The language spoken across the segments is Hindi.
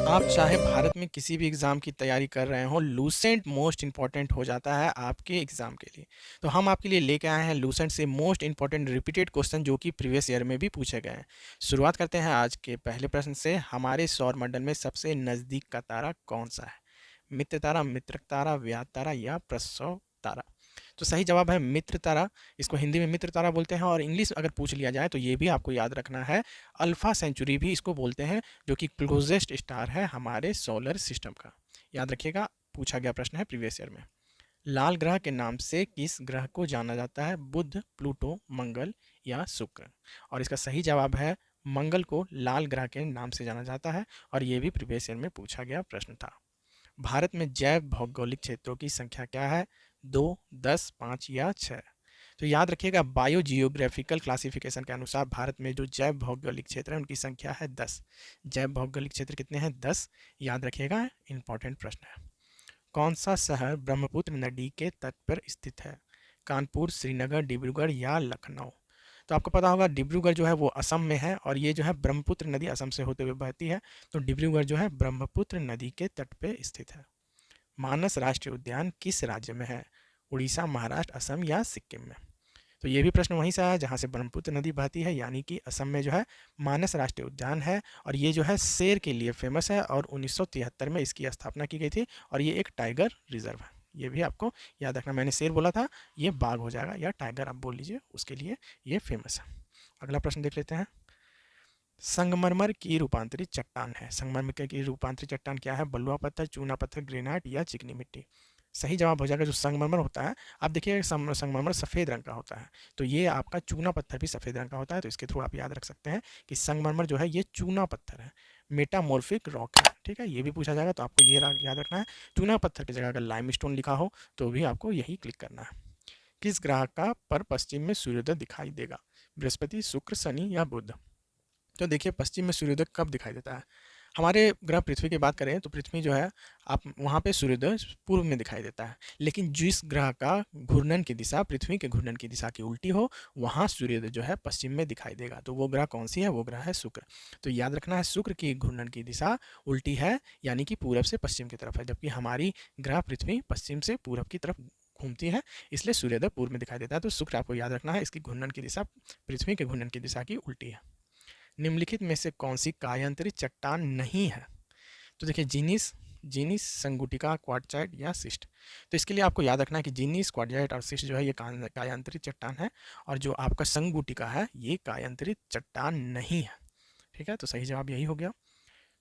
आप चाहे भारत में किसी भी एग्ज़ाम की तैयारी कर रहे हों, लूसेंट मोस्ट इम्पॉर्टेंट हो जाता है आपके एग्ज़ाम के लिए। तो हम आपके लिए लेके आए हैं लूसेंट से मोस्ट इम्पॉर्टेंट रिपीटेड क्वेश्चन जो कि प्रीवियस ईयर में भी पूछे गए हैं। शुरुआत करते हैं आज के पहले प्रश्न से। हमारे सौरमंडल में सबसे नज़दीक का तारा कौन-सा है? मित्र तारा, मित्रक तारा, व्यात तारा या प्रसव तारा? तो सही जवाब है मित्र तारा। इसको हिंदी में मित्र तारा बोलते हैं और इंग्लिश अगर पूछ लिया जाए तो ये भी आपको याद रखना है, अल्फा सेंचुरी भी इसको बोलते हैं, जो कि क्लोजेस्ट स्टार है हमारे सोलर सिस्टम का। याद रखिएगा, पूछा गया प्रश्न है प्रीवियस ईयर में। लाल ग्रह के नाम से किस ग्रह को जाना जाता है? बुध, प्लूटो, मंगल या शुक्र? और इसका सही जवाब है मंगल को लाल ग्रह के नाम से जाना जाता है और ये भी प्रीवियस ईयर में पूछा गया प्रश्न था। भारत में जैव भौगोलिक क्षेत्रों की संख्या क्या है? 2, 10, 5 या 6? तो याद रखिएगा, बायो जियोग्राफिकल क्लासिफिकेशन के अनुसार भारत में जो जैव भौगोलिक क्षेत्र है उनकी संख्या है 10। जैव भौगोलिक क्षेत्र कितने हैं? 10। याद रखिएगा, इंपॉर्टेंट प्रश्न है। कौन सा शहर ब्रह्मपुत्र नदी के तट पर स्थित है? कानपुर, श्रीनगर, डिब्रूगढ़ या लखनऊ? तो आपको पता होगा डिब्रूगढ़ जो है वो असम में है और ये जो है ब्रह्मपुत्र नदी असम से होते हुए बहती है। तो डिब्रूगढ़ जो है ब्रह्मपुत्र नदी के तट पे स्थित है। मानस राष्ट्रीय उद्यान किस राज्य में है? उड़ीसा, महाराष्ट्र, असम या सिक्किम में? तो ये भी प्रश्न वहीं से आया जहाँ से ब्रह्मपुत्र नदी बहती है, यानी कि असम में जो है मानस राष्ट्रीय उद्यान है और ये जो है शेर के लिए फेमस है और 1973 में इसकी स्थापना की गई थी और ये एक टाइगर रिजर्व है। ये भी आपको याद रखना, मैंने शेर बोला था, ये बाघ हो जाएगा या टाइगर आप बोल लीजिए, उसके लिए ये फेमस है। अगला प्रश्न देख लेते हैं। संगमरमर की रूपांतरित चट्टान है। संगमरमर की रूपांतरित चट्टान क्या है? बलुआ पत्थर, चूना पत्थर, ग्रेनाइट या चिकनी मिट्टी? सही जवाब हो जाएगा जो संगमरमर होता है। आप देखिए संगमरमर सफ़ेद रंग का होता है, तो ये आपका चूना पत्थर भी सफ़ेद रंग का होता है, तो इसके थ्रू आप याद रख सकते हैं कि संगमरमर जो है ये चूना पत्थर है, मेटामॉर्फिक रॉक है। ठीक है, ये भी पूछा जाएगा तो आपको ये याद रखना है। चूना पत्थर की जगह अगर लाइमस्टोन लिखा हो तो भी आपको यही क्लिक करना है। किस ग्रह का पर पश्चिम में सूर्योदय दिखाई देगा? बृहस्पति, शुक्र, शनि या बुध? तो देखिए, पश्चिम में सूर्योदय कब दिखाई देता है? हमारे ग्रह पृथ्वी की बात करें तो पृथ्वी जो है, आप वहाँ पे सूर्योदय पूर्व में दिखाई देता है, लेकिन जिस ग्रह का घूर्णन की दिशा पृथ्वी के घूर्णन की दिशा की उल्टी हो वहाँ सूर्योदय जो है पश्चिम में दिखाई देगा। तो वो ग्रह कौन सी है? वो ग्रह है शुक्र। तो याद रखना है, शुक्र की घूर्णन की दिशा उल्टी है, यानी कि पूरब से पश्चिम की तरफ है, जबकि हमारी ग्रह पृथ्वी पश्चिम से पूरब की तरफ घूमती है, इसलिए सूर्योदय पूर्व में दिखाई देता है। तो शुक्र आपको याद रखना है, इसकी घूर्णन की दिशा पृथ्वी के घूर्णन की दिशा की उल्टी है। निम्नलिखित में से कौन सी कायांतरित चट्टान नहीं है? तो देखिए, जीनिस, जीनिस, संगुटिका, क्वार्टजाइट या सिस्ट? तो इसके लिए आपको याद रखना है कि जीनिस, क्वार्टजाइट और सिस्ट जो है ये कायांतरित चट्टान है और जो आपका संगुटिका है ये कायांतरित चट्टान नहीं है। ठीक है, तो सही जवाब यही हो गया।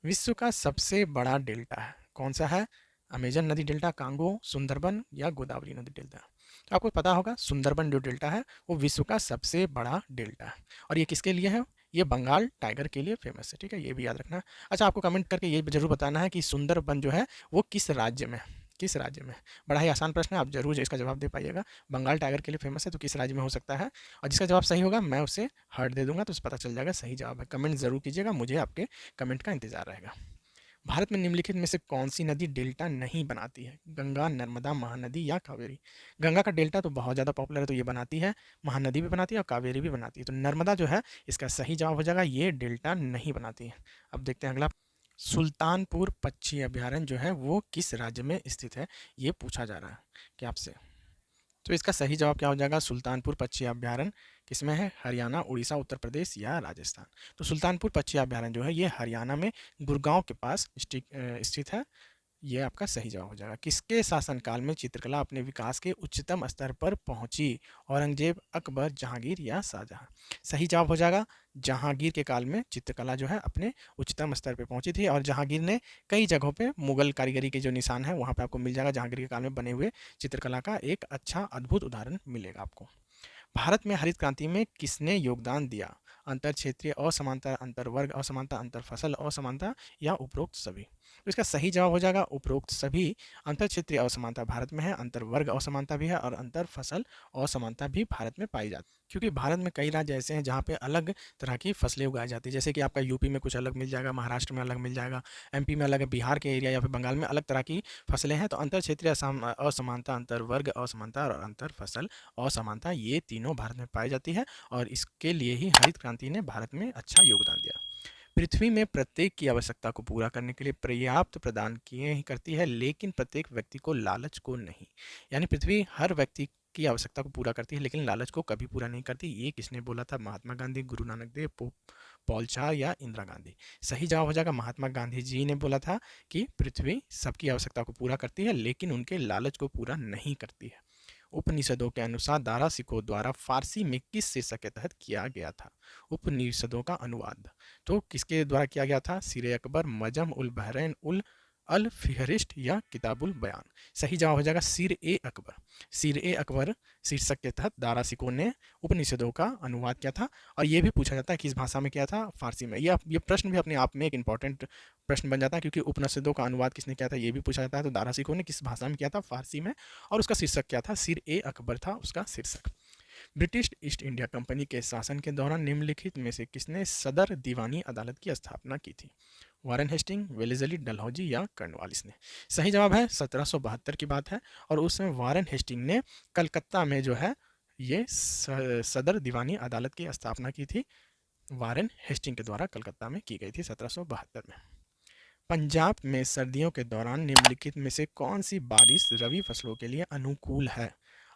विश्व का सबसे बड़ा डेल्टा है कौन सा है? अमेजन नदी डेल्टा, कांगो, सुंदरबन या गोदावरी नदी डेल्टा? तो आपको पता होगा सुंदरबन जो डेल्टा है वो विश्व का सबसे बड़ा डेल्टा है और ये किसके लिए है? ये बंगाल टाइगर के लिए फेमस है। ठीक है, ये भी याद रखना है। अच्छा, आपको कमेंट करके ये जरूर बताना है कि सुंदरबन जो है वो किस राज्य में है? किस राज्य में? बड़ा ही आसान प्रश्न है, आप जरूर इसका जवाब दे पाइएगा। बंगाल टाइगर के लिए फेमस है, तो किस राज्य में हो सकता है? और जिसका जवाब सही होगा मैं उसे हार्ट दे दूंगा, तो उसे पता चल जाएगा सही जवाब है। कमेंट जरूर कीजिएगा, मुझे आपके कमेंट का इंतजार रहेगा। भारत में निम्नलिखित में से कौन सी नदी डेल्टा नहीं बनाती है? गंगा, नर्मदा, महानदी या कावेरी? गंगा का डेल्टा तो बहुत ज़्यादा पॉपुलर है, तो ये बनाती है। महानदी भी बनाती है और कावेरी भी बनाती है, तो नर्मदा जो है इसका सही जवाब हो जाएगा, ये डेल्टा नहीं बनाती है। अब देखते हैं अगला। सुल्तानपुर पक्षी अभयारण्य जो है वो किस राज्य में स्थित है? ये पूछा जा रहा है कि आपसे। तो इसका सही जवाब क्या हो जाएगा? सुल्तानपुर पक्षी अभयारण्य किसमें है? हरियाणा, उड़ीसा, उत्तर प्रदेश या राजस्थान? तो सुल्तानपुर पक्षी अभयारण्य जो है ये हरियाणा में गुड़गांव के पास स्थित है। ये आपका सही जवाब हो जाएगा। किसके शासनकाल में चित्रकला अपने विकास के उच्चतम स्तर पर पहुंची? औरंगजेब, अकबर, जहांगीर या शाहजहां? सही जवाब हो जाएगा जहांगीर के काल में चित्रकला जो है अपने उच्चतम स्तर पर पहुंची थी और जहांगीर ने कई जगहों पे मुगल कारीगरी के जो निशान है वहाँ पे आपको मिल जाएगा। जहांगीर के काल में बने हुए चित्रकला का एक अच्छा अद्भुत उदाहरण मिलेगा आपको। भारत में हरित क्रांति में किसने योगदान दिया? अंतर क्षेत्रीय असमानता, अंतर वर्ग असमानता, अंतर फसल असमानता या उपरोक्त सभी? तो इसका सही जवाब हो जाएगा उपरोक्त सभी। अंतर क्षेत्रीय असमानता भारत में है, अंतर वर्ग असमानता भी है और अंतर फसल असमानता भी भारत में पाई जाती है, क्योंकि भारत में कई राज्य ऐसे हैं जहाँ पे अलग तरह की फसलें उगाई जाती है। जैसे कि आपका यूपी में कुछ अलग मिल जाएगा, महाराष्ट्र में अलग मिल जाएगा, एमपी में अलग है, बिहार के एरिया या फिर बंगाल में अलग तरह की फसलें हैं। तो अंतर क्षेत्रीय असमानता, अंतर वर्ग असमानता और अंतर फसल असमानता ये तीनों भारत में पाई जाती है और इसके लिए ही हरित क्रांति ने भारत में अच्छा योगदान दिया। पृथ्वी में प्रत्येक की आवश्यकता को पूरा करने के लिए पर्याप्त प्रदान किए ही करती है, लेकिन प्रत्येक व्यक्ति को लालच को नहीं। यानी पृथ्वी हर व्यक्ति की आवश्यकता को पूरा करती है, लेकिन लालच को कभी पूरा नहीं करती। ये किसने बोला था? महात्मा गांधी, गुरु नानक देव, पॉल चार या इंदिरा गांधी? सही जवाब हो जाएगा महात्मा गांधी जी ने बोला था कि पृथ्वी सबकी आवश्यकता को पूरा करती है, लेकिन उनके लालच को पूरा नहीं करती है। उपनिषदों के अनुसार दारा सिकोह द्वारा फारसी में किस शीर्षक के तहत किया गया था? उपनिषदों का अनुवाद तो किसके द्वारा किया गया था? सिरे अकबर, मजम उल बहरैन उल अल फिहरिस्त या किताबुल बयान? सही जवाब हो जाएगा सिर ए अकबर। सिर ए अकबर शीर्षक के तहत दारा सिकोह ने उपनिषदों का अनुवाद किया था। और ये भी पूछा जाता है किस भाषा में किया था? फारसी में। ये प्रश्न भी अपने आप में एक इंपॉर्टेंट प्रश्न बन जाता है, क्योंकि उपनिषदों का अनुवाद किसने किया था ये भी पूछा जाता है। तो दारा सिकोह ने किस भाषा में किया था? फारसी में। और उसका शीर्षक क्या था? सिर ए अकबर था उसका शीर्षक। ब्रिटिश ईस्ट इंडिया कंपनी के शासन के दौरान निम्नलिखित में से किसने सदर दीवानी अदालत की स्थापना की थी? वारेन हेस्टिंग, वेलेस्ली डलहौजी या कर्नवालिस ने? सही जवाब है 1772 की बात है। और उसमें वारेन हेस्टिंग ने कलकत्ता में जो है ये सदर दीवानी अदालत की स्थापना की थी। वारेन हेस्टिंग के द्वारा कलकत्ता में की गई थी 1772 में। पंजाब में सर्दियों के दौरान निम्नलिखित में से कौन सी बारिश रबी फसलों के लिए अनुकूल है?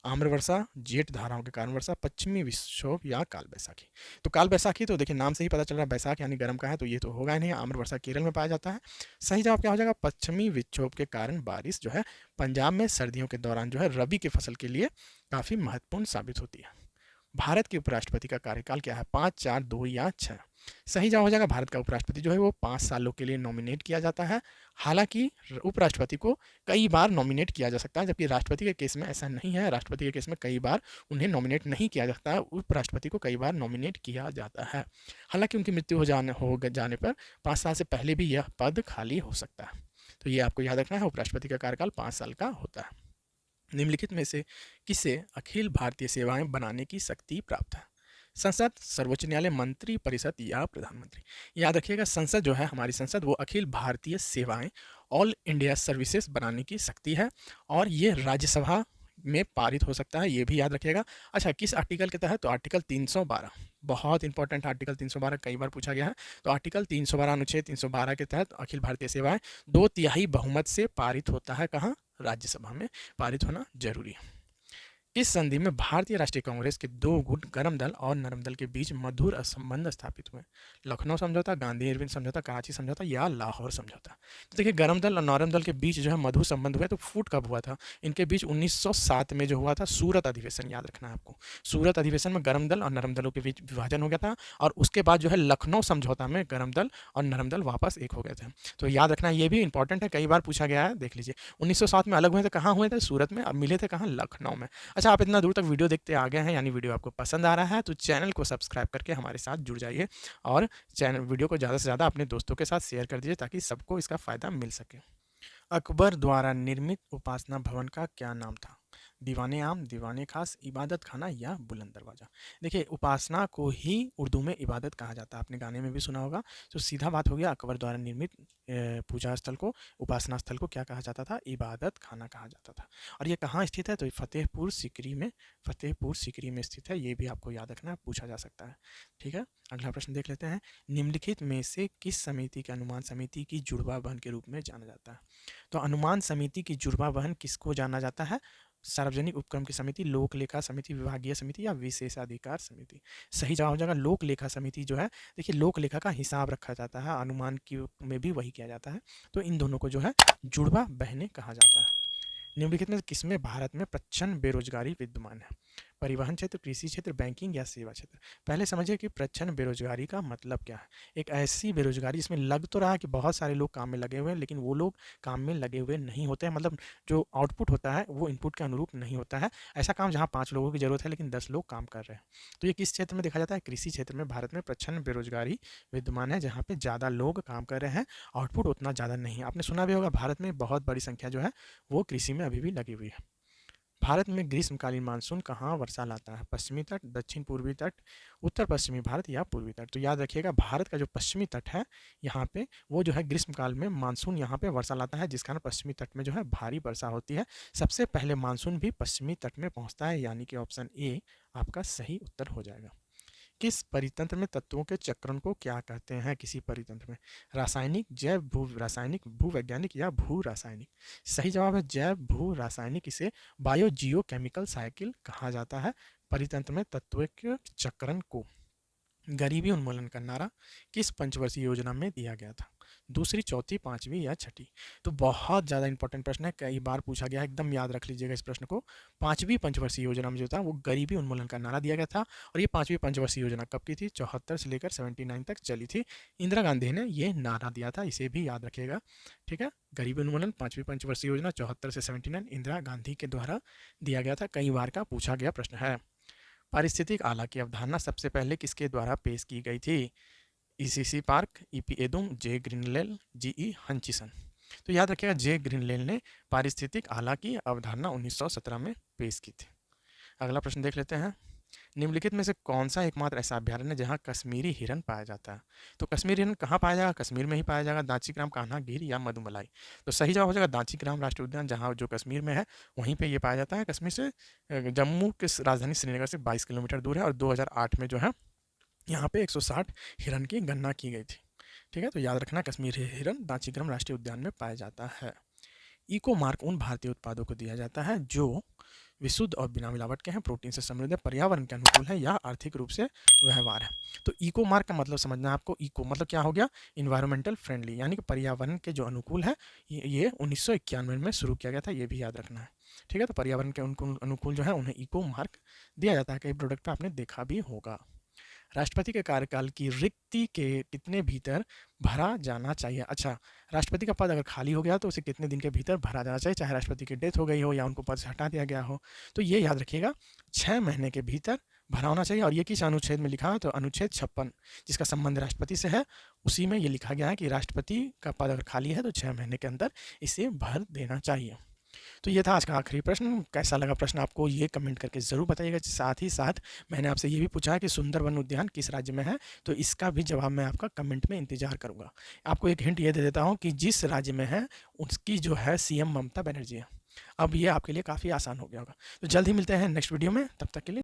आम्र वर्षा, जेठ धाराओं के कारण वर्षा, पश्चिमी विक्षोभ या काल बैसाखी? तो काल बैसाखी तो देखिए नाम से ही पता चल रहा है, बैसाख यानी गर्म का है, तो ये तो होगा ही नहीं। आम्र वर्षा केरल में पाया जाता है। सही जवाब क्या हो जाएगा? पश्चिमी विक्षोभ के कारण बारिश जो है पंजाब में सर्दियों के दौरान जो है रबी की फसल के लिए काफ़ी महत्वपूर्ण साबित होती है। भारत के उपराष्ट्रपति का कार्यकाल क्या है? 5, 4, 2 या 6? सही जवाब हो जाएगा भारत का उपराष्ट्रपति जो है वो 5 सालों के लिए नॉमिनेट किया जाता है। हालांकि उपराष्ट्रपति को कई बार नॉमिनेट किया जा सकता है, जबकि राष्ट्रपति के केस में ऐसा नहीं है। राष्ट्रपति के केस में कई बार उन्हें नॉमिनेट नहीं किया जाता है, उपराष्ट्रपति को कई बार नॉमिनेट किया जाता है। हालांकि उनकी मृत्यु हो जाने पर 5 साल से पहले भी यह पद खाली हो सकता है। तो ये आपको याद रखना है, उपराष्ट्रपति का कार्यकाल 5 साल का होता है। निम्नलिखित में से किसे अखिल भारतीय सेवाएं बनाने की शक्ति प्राप्त है? संसद, सर्वोच्च न्यायालय, मंत्री परिषद या प्रधानमंत्री? याद रखिएगा संसद जो है हमारी संसद वो अखिल भारतीय सेवाएं ऑल इंडिया सर्विसेज बनाने की शक्ति है। और ये राज्यसभा में पारित हो सकता है, ये भी याद रखिएगा। अच्छा, किस आर्टिकल के तहत? तो आर्टिकल 312, बहुत इंपॉर्टेंट आर्टिकल 312 कई बार पूछा गया है। तो आर्टिकल 312 अनुच्छेद 312 के तहत अखिल भारतीय सेवाएं 2/3 बहुमत से पारित होता है। कहाँ? राज्यसभा में पारित होना जरूरी है। इस संधि में भारतीय राष्ट्रीय कांग्रेस के 2 गुट गर्म दल और नरम दल के बीच मधुर संबंध स्थापित हुए? लखनऊ समझौता, गांधी इरविन समझौता, कराची समझौता या लाहौर समझौता? तो देखिए गर्म दल और नरम दल के बीच जो है मधुर संबंध हुए, तो फूट कब हुआ था इनके बीच? 1907 में जो हुआ था सूरत अधिवेशन, याद रखना है आपको। सूरत अधिवेशन में गर्म दल और नरम दलों के बीच विभाजन हो गया था, और उसके बाद जो है लखनऊ समझौता में गर्म दल और नरम दल वापस एक हो गए थे। तो याद रखना, ये भी इंपॉर्टेंट है, कई बार पूछा गया है, देख लीजिए। 1907 में अलग हुए थे, कहाँ हुए थे? सूरत में। अब मिले थे कहाँ? लखनऊ में। अच्छा, आप इतना दूर तक वीडियो देखते आ गए हैं, यानी वीडियो आपको पसंद आ रहा है, तो चैनल को सब्सक्राइब करके हमारे साथ जुड़ जाइए। और चैनल वीडियो को ज़्यादा से ज़्यादा अपने दोस्तों के साथ शेयर कर दीजिए, ताकि सबको इसका फ़ायदा मिल सके। अकबर द्वारा निर्मित उपासना भवन का क्या नाम था? दीवाने आम, दीवाने खास, इबादत खाना या बुलंद दरवाज़ा? देखिए उपासना को ही उर्दू में इबादत कहा जाता है, आपने गाने में भी सुना होगा। तो सीधा बात हो गया, अकबर द्वारा निर्मित पूजा स्थल को, उपासना स्थल को क्या कहा जाता था? इबादत खाना कहा जाता था। और ये कहाँ स्थित है? तो फतेहपुर सीकरी में, फतेहपुर सीकरी में स्थित है। ये भी आपको याद रखना है, पूछा जा सकता है। ठीक है, अगला प्रश्न देख लेते हैं। निम्नलिखित में से किस समिति के अनुमान समिति की जुड़वा बहन के रूप में जाना जाता है? तो अनुमान समिति की जुड़वा बहन किसको जाना जाता है? सार्वजनिक उपक्रम की समिति, लोक लेखा समिति, विभागीय समिति या विशेषाधिकार समिति? सही जवाब हो जाएगा लोक लेखा समिति जो है। देखिए लोक लेखा का हिसाब रखा जाता है, अनुमान की में भी वही किया जाता है। तो इन दोनों को जो है जुड़वा बहनें कहा जाता है। निम्नलिखित में किसमें भारत में प्रचंड बेरोजगारी विद्यमान है? परिवहन क्षेत्र, कृषि क्षेत्र, बैंकिंग या सेवा क्षेत्र? पहले समझिए कि प्रचंड बेरोजगारी का मतलब क्या है। एक ऐसी बेरोजगारी जिसमें लग तो रहा है कि बहुत सारे लोग काम में लगे हुए हैं, लेकिन वो लोग काम में लगे हुए नहीं होते हैं, मतलब जो आउटपुट होता है वो इनपुट के अनुरूप नहीं होता है। ऐसा काम जहाँ 5 लोगों की जरूरत है लेकिन 10 लोग काम कर रहे हैं। तो ये किस क्षेत्र में देखा जाता है? कृषि क्षेत्र में भारत में प्रचंड बेरोजगारी विद्यमान है, जहाँ पे ज़्यादा लोग काम कर रहे हैं, आउटपुट उतना ज़्यादा नहीं है। आपने सुना भी होगा भारत में बहुत बड़ी संख्या जो है वो कृषि में अभी भी लगी हुई है। भारत में ग्रीष्मकालीन मानसून कहाँ वर्षा लाता है? पश्चिमी तट, दक्षिण पूर्वी तट, उत्तर पश्चिमी भारत या पूर्वी तट? तो याद रखिएगा भारत का जो पश्चिमी तट है यहाँ पे वो जो है ग्रीष्मकाल में मानसून यहाँ पे वर्षा लाता है, जिस कारण पश्चिमी तट में जो है भारी वर्षा होती है। सबसे पहले मानसून भी पश्चिमी तट में पहुँचता है, यानी कि ऑप्शन ए आपका सही उत्तर हो जाएगा। किस परितंत्र में तत्वों के चक्रण को क्या कहते हैं? किसी परितंत्र में रासायनिक, जैव भू रासायनिक, भूवैज्ञानिक या भू रासायनिक? सही जवाब है जैव भू रासायनिक। इसे बायो जियो केमिकल साइकिल कहा जाता है। परितंत्र में तत्वों के चक्रण को। गरीबी उन्मूलन का नारा किस पंचवर्षीय योजना में दिया गया था? दूसरी, चौथी, पांचवी या छठी? तो बहुत ज़्यादा इंपॉर्टेंट प्रश्न है, कई बार पूछा गया है, एकदम याद रख लीजिएगा इस प्रश्न को। पांचवी पंचवर्षीय योजना में जो था वो गरीबी उन्मूलन का नारा दिया गया था। और ये पांचवी पंचवर्षीय योजना कब की थी? 74 से लेकर 79 तक चली थी। इंदिरा गांधी ने ये नारा दिया था, इसे भी याद रखिएगा। ठीक है, गरीबी उन्मूलन पांचवी पंचवर्षीय योजना 74 से 79 इंदिरा गांधी के द्वारा दिया गया था। कई बार का पूछा गया प्रश्न है। पारिस्थितिक आला की अवधारणा सबसे पहले किसके द्वारा पेश की गई थी? ईसीसी पार्क, ईपी एदुम, जे ग्रीनलेल, जीई हंचिसन? तो याद रखिएगा जे ग्रीनलेल ने पारिस्थितिक आला की अवधारणा 1917 में पेश की थी। अगला प्रश्न देख लेते हैं। निम्नलिखित में से कौन सा एकमात्र ऐसा अभ्यारण्य है जहाँ कश्मीरी हिरन पाया जाता है? तो कश्मीरी हिरन कहाँ पाया जाएगा? कश्मीर में ही पाया जाएगा। दांचीग्राम, कान्हा, गिर या मधुमलाई? तो सही जवाब हो जाएगा दांचीग्राम राष्ट्रीय उद्यान, जहाँ जो कश्मीर में है वहीं पे ये पाया जाता है। कश्मीर से जम्मू की राजधानी श्रीनगर से 22 किलोमीटर दूर है। और 2008 में जो है यहाँ पे 160 हिरन की गणना की गई थी। ठीक है, तो याद रखना कश्मीरी हिरन दांचीग्राम राष्ट्रीय उद्यान में पाया जाता है। इको मार्क उन भारतीय उत्पादों को दिया जाता है जो विशुद्ध और बिना मिलावट के हैं, प्रोटीन से समृद्ध है, पर्यावरण के अनुकूल है या आर्थिक रूप से व्यवहार है। तो इको मार्क का मतलब समझना है आपको। इको मतलब क्या हो गया? इन्वायरमेंटल फ्रेंडली, यानी कि पर्यावरण के जो अनुकूल है। ये 1991 में शुरू किया गया था, ये भी याद रखना है। ठीक है, तो पर्यावरण के अनुकूल जो है उन्हें इको मार्क दिया जाता है। कई प्रोडक्ट पर आपने देखा भी होगा। राष्ट्रपति के कार्यकाल की रिक्ति के कितने भीतर भरा जाना चाहिए? अच्छा, राष्ट्रपति का पद अगर खाली हो गया तो उसे कितने दिन के भीतर भरा जाना चाहिए, चाहे राष्ट्रपति की डेथ हो गई हो या उनको पद से हटा दिया गया हो? तो ये याद रखिएगा 6 महीने के भीतर भरा होना चाहिए। और ये किस अनुच्छेद में लिखा है? तो अनुच्छेद 56, जिसका संबंध राष्ट्रपति से है, उसी में ये लिखा गया है कि राष्ट्रपति का पद अगर खाली है तो 6 महीने के अंदर इसे भर देना चाहिए। तो ये था आज का आखिरी प्रश्न। कैसा लगा प्रश्न आपको ये कमेंट करके ज़रूर बताइएगा। साथ ही साथ मैंने आपसे ये भी पूछा है कि सुंदरवन उद्यान किस राज्य में है, तो इसका भी जवाब मैं आपका कमेंट में इंतजार करूँगा। आपको एक हिंट ये दे देता हूँ कि जिस राज्य में है उसकी जो है सीएम ममता बनर्जी है। अब ये आपके लिए काफ़ी आसान हो गया होगा। तो जल्द ही मिलते हैं नेक्स्ट वीडियो में, तब तक के लिए